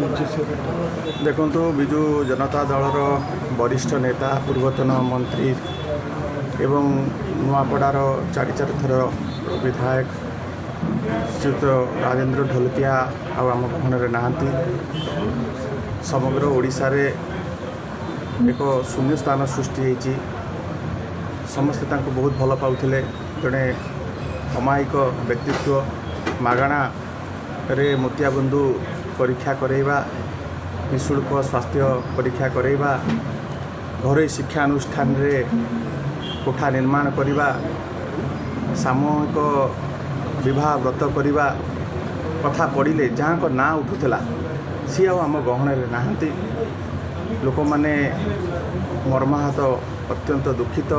देखु विजु जनता दलर वरिष्ठ नेता पूर्वतन मंत्री एवं नुआपड़ार चारि थर विधायक श्रीयुत राजेंद्र ढोलकिया आम भवन नहांती समग्र ओडिशा रे एक शून्य स्थान सृष्टि होती समस्ते तांको बहुत भल पाउथिले जड़े अमायिक व्यक्तित्व मागणा रे मोतियाबिंदु परीक्षा करेवा निःशुल्क स्वास्थ्य परीक्षा करेवा घरोई शिक्षा अनुष्ठान रे कोठा निर्माण करिबा सामूहिक विवाह व्रत करिबा कथा पड़िले जहाँ को ना उठुला सी आम गहन नहांती लोक माने मर्माहत अत्यंत दुखित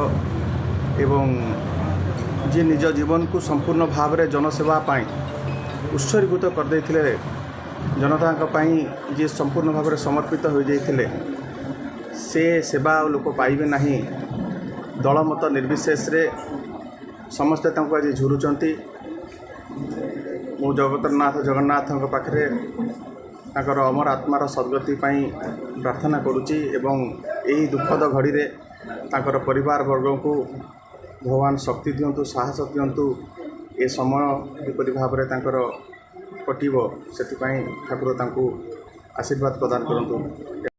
एवं जी निज जीवन को संपूर्ण भाव में जनसेवा पाई उत्सर्गित करदे जनता जी संपूर्ण भाव में समर्पित हो जाते से सेवा लोक पाइबे नहीं दलमत निर्विशेष रे समस्ते आज झुरुचंती मु जगन्नाथ पाखरे ताकर अमर आत्मार सद्गति पाई प्रार्थना करुच्ची एवं यही दुखद घड़ी रे ताकर परिवार वर्ग को भगवान शक्ति दिंतु साहस दिंतु ए समय किपरि भाव में ताकर कटिब से ठाकुर तांको आशीर्वाद प्रदान करंतु।